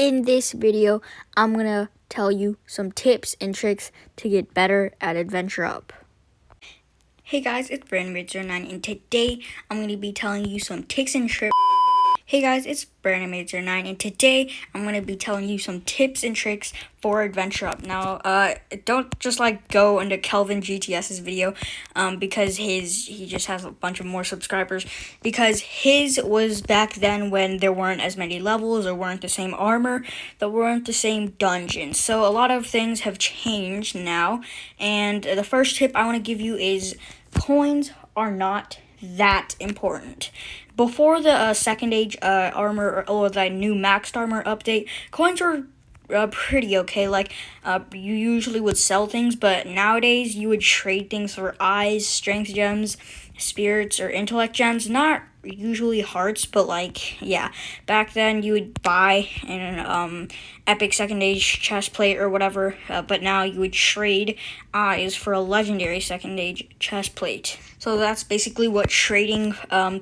In this video, I'm gonna tell you some tips and tricks to get better at Adventure Up. Hey guys, it's Brandon09, and today I'm gonna be telling you some tips and tricks. Hey guys, it's Brandon09, and today I'm going to be telling you some tips and tricks for Adventure Up. Now, don't just go into Kelvin GTS's video, because he just has a bunch of more subscribers, because his was back then when there weren't as many levels, or weren't the same armor, there weren't the same dungeons. So a lot of things have changed now, and the first tip I want to give you is coins are not that important. Before the second age armor or the new maxed armor update, coins were pretty okay. You usually would sell things, but nowadays you would trade things for eyes, strength gems, spirits, or intellect gems. Not usually hearts, but back then you would buy an epic second age chest plate or whatever, but now you would trade eyes for a legendary second age chest plate. So that's basically what trading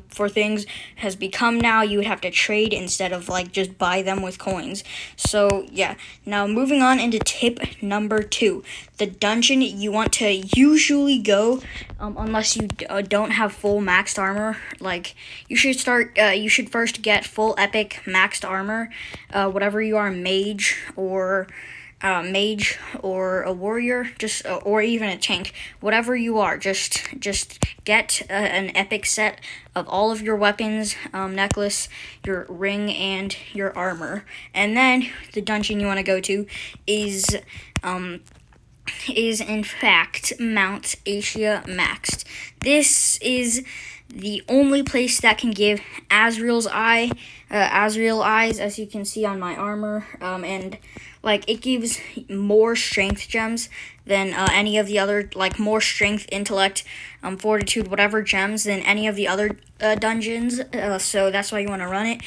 for things has become now. You would have to trade instead of just buy them with coins. So yeah, now moving on into tip number 2. The dungeon you want to usually go, unless you don't have full maxed armor, you should first get full epic maxed armor, whatever you are, mage or a warrior, or even a tank, whatever you are, just get an epic set of all of your weapons, necklace, your ring, and your armor. And then the dungeon you want to go to is in fact Mount Asia maxed. This is the only place that can give Azrael's eyes, as you can see on my armor, and it gives more strength gems than any of the other, more strength, intellect, fortitude, whatever gems than any of the other dungeons. So that's why you want to run it.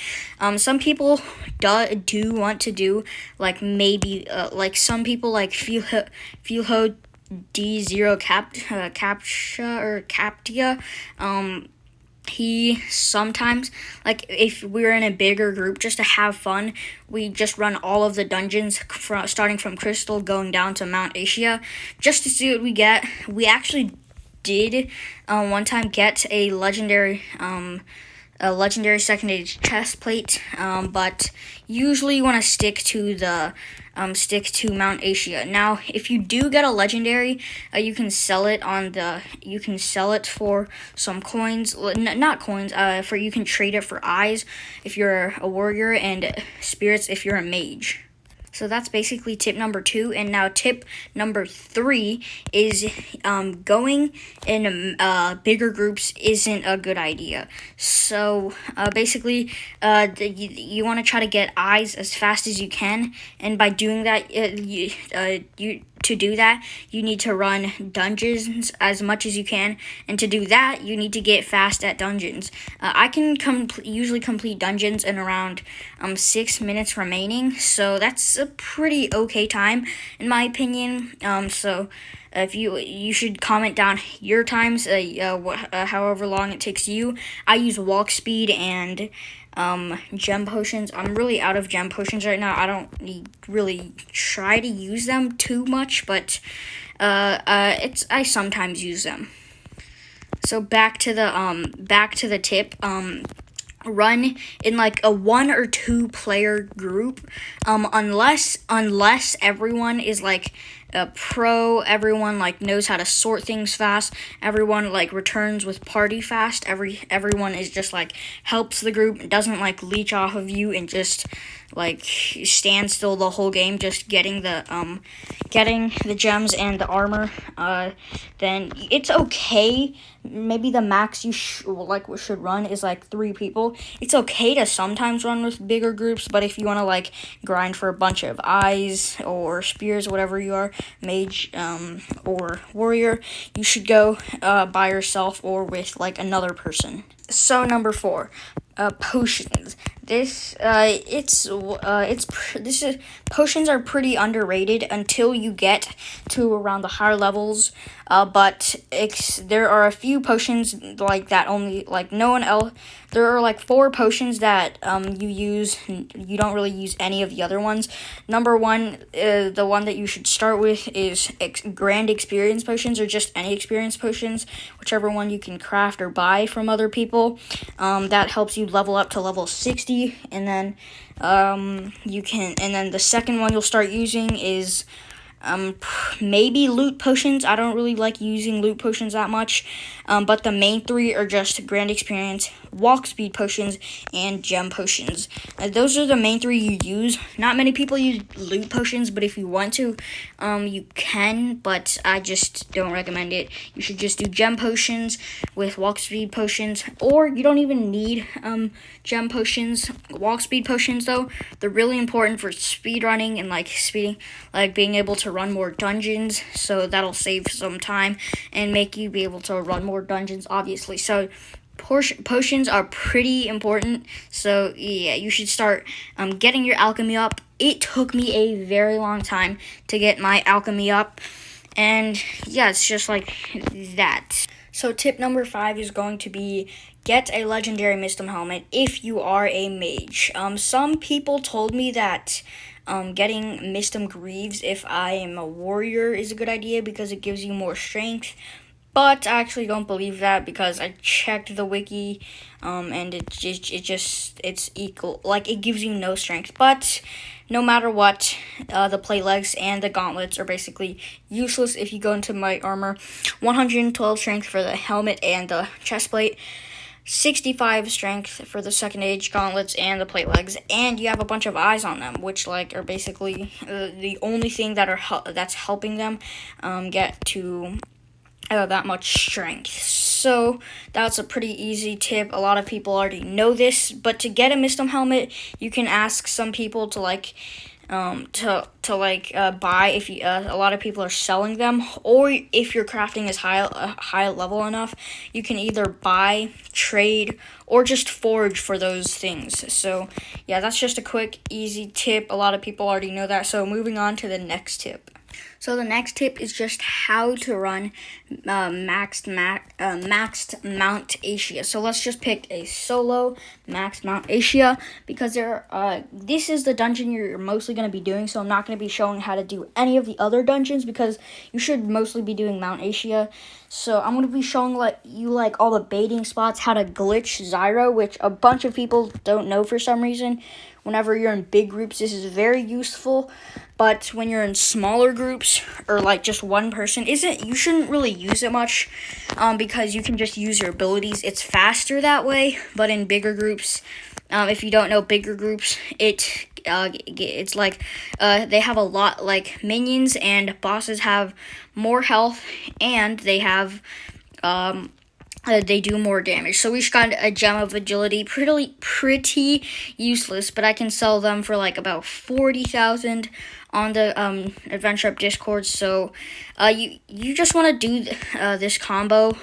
Some people do want to do maybe some people Filho D0 Captcha or Captia. He sometimes, if we're in a bigger group, just to have fun, we just run all of the dungeons starting from Crystal going down to Mount Asia, just to see what we get. We actually did one time get a legendary second age chest plate, but usually you want to stick to Mount Asia. Now, if you do get a legendary, you can sell it for some coins. Not coins. You can trade it for eyes if you're a warrior, and spirits if you're a mage. So that's basically tip number 2. And now tip number 3 is going in bigger groups isn't a good idea. So basically, you want to try to get eyes as fast as you can, and by doing that, to do that, you need to run dungeons as much as you can, and to do that, you need to get fast at dungeons. I can usually complete dungeons in around 6 minutes remaining, so that's a pretty okay time in my opinion. So if you should comment down your times, however long it takes you. I use walk speed and gem potions. I'm really out of gem potions right now. I don't really try to use them too much, but I sometimes use them. So back to the tip. Run in a 1 or 2 player group, unless everyone is a pro, everyone knows how to sort things fast, everyone returns with party fast, everyone is just helps the group, doesn't leech off of you and just stand still the whole game, just getting the gems and the armor. Then it's okay. Maybe the max you should run is 3 people. It's okay to sometimes run with bigger groups, but if you want to grind for a bunch of eyes or spears, whatever you are, mage or warrior, you should go by yourself or with another person. So number 4, potions. Potions are pretty underrated until you get to around the higher levels. But there are a few potions like that only like no one else. There are like 4 potions that you use. You don't really use any of the other ones. Number 1, the one that you should start with is grand experience potions, or just any experience potions, whichever one you can craft or buy from other people. That helps you level up to level 60, and then the second one you'll start using is maybe loot potions. I don't really like using loot potions that much, but the main 3 are just grand experience, walk speed potions, and gem potions. Those are the main 3 you use. Not many people use loot potions, but if you want to, you can, but I just don't recommend it. You should just do gem potions with walk speed potions, or you don't even need gem potions. Walk speed potions, though, they're really important for speed running and being able to run more dungeons, so that'll save some time and make you be able to run more dungeons, obviously. So potions are pretty important, so yeah, you should start getting your alchemy up. It took me a very long time to get my alchemy up, and yeah, it's just like that. So tip number 5 is going to be get a legendary Mistum helmet if you are a mage. Some people told me that getting Mistum Greaves if I am a warrior is a good idea because it gives you more strength. But I actually don't believe that because I checked the wiki, and it's equal. Like, it gives you no strength. But no matter what, the plate legs and the gauntlets are basically useless if you go into Might Armor. 112 strength for the helmet and the chest plate. 65 strength for the second age gauntlets and the plate legs, and you have a bunch of eyes on them, which are basically the only thing that's helping them get to that much strength. So that's a pretty easy tip. A lot of people already know this, but to get a Mistum helmet, you can ask some people to buy if you a lot of people are selling them, or if your crafting is high level enough, you can either buy, trade, or just forge for those things. So yeah, that's just a quick easy tip. A lot of people already know that. So moving on to the next tip. So the next tip is just how to run maxed Mount Asia. So let's just pick a solo maxed Mount Asia because this is the dungeon you're mostly going to be doing. So I'm not going to be showing how to do any of the other dungeons because you should mostly be doing Mount Asia. So I'm going to be showing you all the baiting spots, how to glitch Zyro, which a bunch of people don't know for some reason. Whenever you're in big groups, this is very useful, but when you're in smaller groups or just one person, you shouldn't really use it much because you can just use your abilities. It's faster that way, but in bigger groups, if you don't know bigger groups, it's they have a lot, minions and bosses have more health, and they do more damage. So we just got a gem of agility, pretty useless, but I can sell them for about 40,000 on the Adventure Up Discord. So you just want to do this combo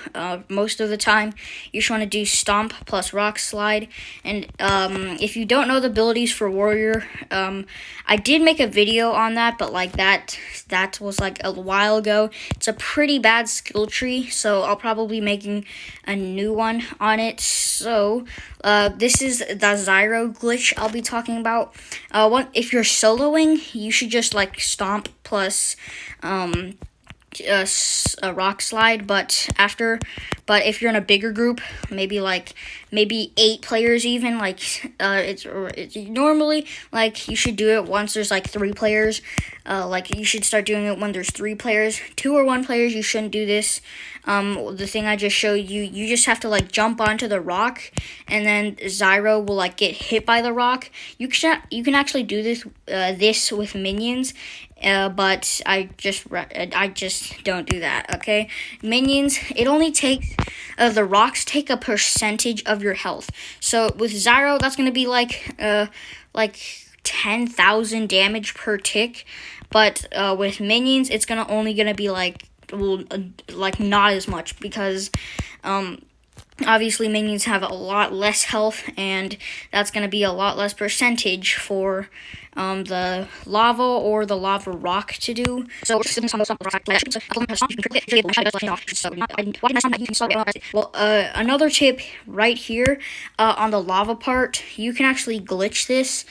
most of the time. You just want to do Stomp plus Rock Slide. And if you don't know the abilities for Warrior, I did make a video on that, but that was a while ago. It's a pretty bad skill tree, so I'll probably be making a new one on it. So this is the Zyro glitch I'll be talking about. If you're soloing, you should just Stomp plus a Rock Slide, but if you're in a bigger group, maybe 8 players even, it's normally you should do it once there's 3 players. You should start doing it when there's 3 players. 2 or 1 players, you shouldn't do this. The thing I just showed you just have to jump onto the rock, and then Zyro will get hit by the rock. You can actually do this with minions, but I just don't do that. Okay, minions, it only takes the rocks take a percentage of your health. So with Zyro, that's gonna be 10,000 damage per tick, but with minions, it's only gonna be not as much because obviously minions have a lot less health, and that's going to be a lot less percentage for the lava or the lava rock to do. So well, another tip right here on the lava part, you can actually glitch this.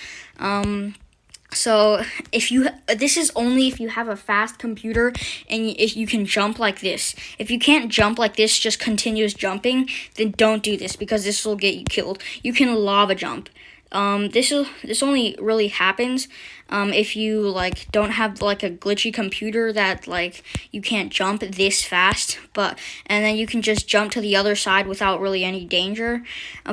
So this is only if you have a fast computer and if you can jump like this. If you can't jump like this, just continuous jumping, then don't do this because this will get you killed. You can lava jump. This only really happens if you like don't have like a glitchy computer that like you can't jump this fast, and then you can just jump to the other side without really any danger.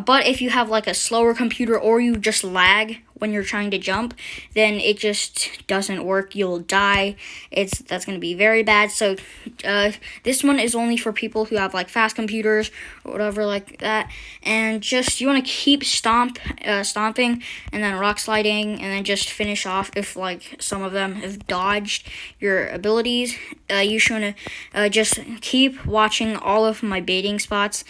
But if you have like a slower computer or you just lag when you're trying to jump, then it just doesn't work. You'll die. That's going to be very bad. So this one is only for people who have like fast computers or whatever like that. And just you want to keep stomping and then rock sliding and then just finish off if like some of them have dodged your abilities. You should just keep watching all of my baiting spots.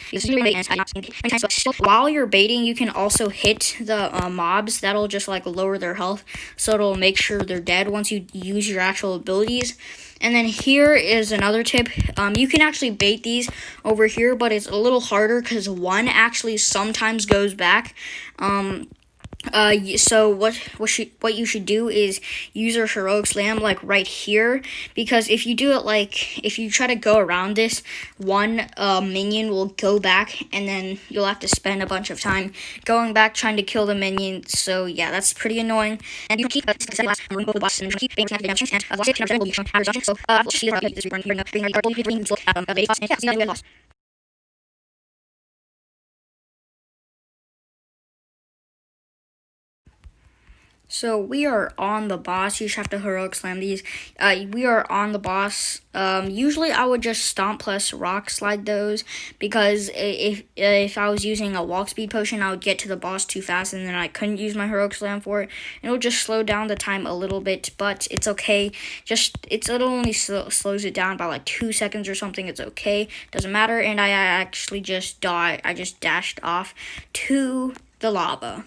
While you're baiting, you can also hit the mobs. That'll just like lower their health, so it'll make sure they're dead once you use your actual abilities. And then here is another tip. You can actually bait these over here, but it's a little harder because one actually sometimes goes back. So what you should do is use your heroic slam like right here, because if you do it like if you try to go around this, one minion will go back and then you'll have to spend a bunch of time going back trying to kill the minion. So yeah, that's pretty annoying. And you can keep So we are on the boss. You just have to heroic slam these. We are on the boss. Usually I would just stomp plus rock slide those, because if I was using a walk speed potion, I would get to the boss too fast and then I couldn't use my heroic slam for it. It'll just slow down the time a little bit, but it's okay. It'll only slows it down by like 2 seconds or something. It's okay. Doesn't matter. And I actually just died. I just dashed off to the lava.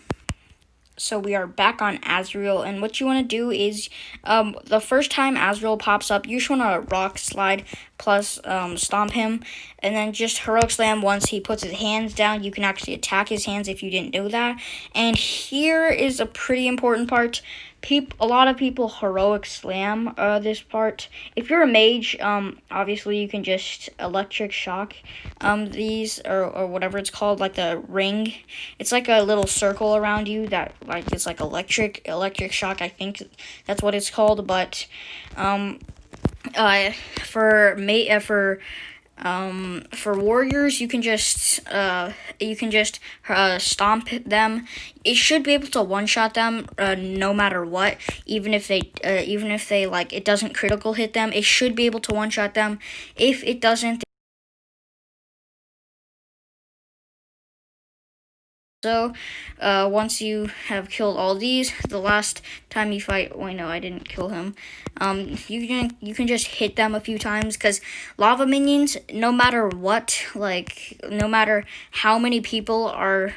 So we are back on Azrael, and what you want to do is, the first time Azrael pops up, you just want to rock slide plus stomp him, and then just heroic slam once he puts his hands down. You can actually attack his hands if you didn't know that. And here is a pretty important part. A lot of people heroic slam this part. If you're a mage, obviously you can just electric shock these or whatever it's called, like the ring. It's like a little circle around you that like it's like electric shock. I think that's what it's called. But for warriors, you can just stomp them. It should be able to one-shot them no matter what, even if they like it doesn't critical hit them. It should be able to one-shot them. If it doesn't, so once you have killed all these, the last time you fight, wait, no, I didn't kill him. You can just hit them a few times, because lava minions, no matter what, like no matter how many people are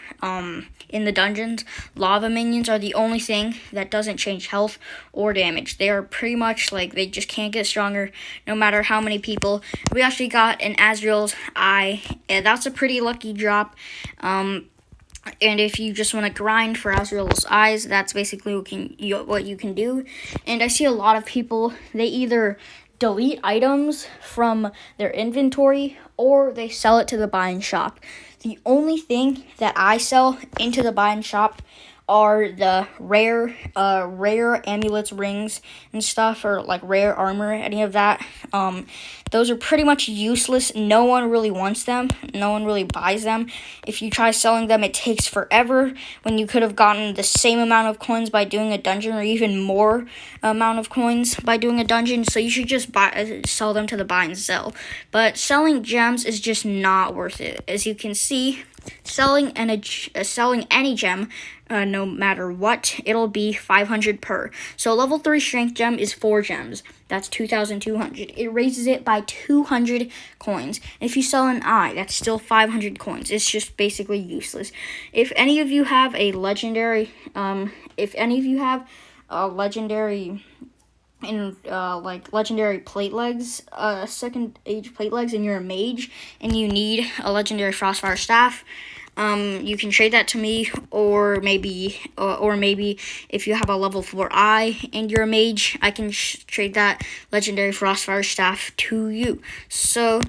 in the dungeons, lava minions are the only thing that doesn't change health or damage. They are pretty much like they just can't get stronger no matter how many people. We actually got an Azrael's eye, and that's a pretty lucky drop. And if you just want to grind for Azrael's eyes, that's basically what you can do. And I see a lot of people, they either delete items from their inventory or they sell it to the buying shop. The only thing that I sell into the buying shop are the rare amulets, rings, and stuff, or like rare armor, any of that. Those are pretty much useless. No one really wants them. No one really buys them. If you try selling them, it takes forever when you could have gotten the same amount of coins by doing a dungeon, or even more amount of coins by doing a dungeon. So you should just sell them to the buy and sell. But selling gems is just not worth it. As you can see, selling any gem no matter what, it'll be 500 per. So level 3 strength gem is 4 gems. That's 2,200. It raises it by 200 coins. If you sell an eye, that's still 500 coins. It's just basically useless. If any of you have a legendary, like legendary plate legs, second age plate legs, and you're a mage and you need a legendary Frostfire staff, you can trade that to me, or maybe if you have a level 4 eye and you're a mage, I can trade that legendary Frostfire staff to you. So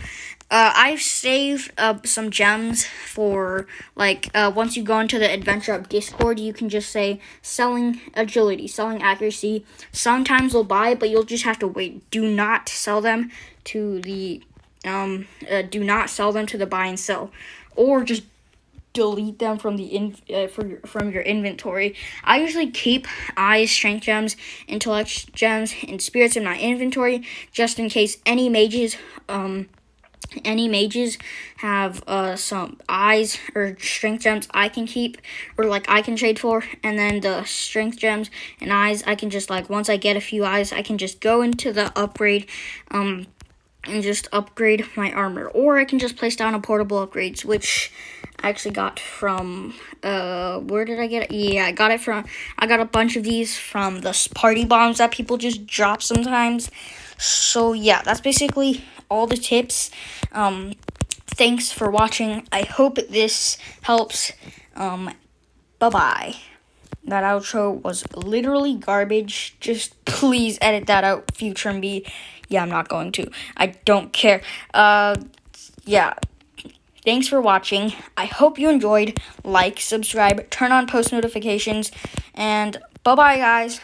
I've saved some gems for, like, once you go into the Adventure Up Discord, you can just say selling agility, selling accuracy. Sometimes they'll buy it, but you'll just have to wait. Do not sell them to the buy and sell, or just delete them from from your inventory. I usually keep eyes, strength gems, intellect gems, and spirits in my inventory just in case any mages have some eyes or strength gems I can keep, or like I can trade for, and then the strength gems and eyes I can just, like, once I get a few eyes, I can just go into the upgrade and just upgrade my armor, or I can just place down a portable upgrades, which I actually got from where did I get it? Yeah, I got a bunch of these from the party bombs that people just drop sometimes. So yeah, that's basically all the tips. Thanks for watching. I hope this helps. Bye-bye. That outro was literally garbage. Just please edit that out, future me. Yeah, I'm not going to. I don't care. Yeah. Thanks for watching. I hope you enjoyed. Like, subscribe, turn on post notifications, and bye-bye, guys.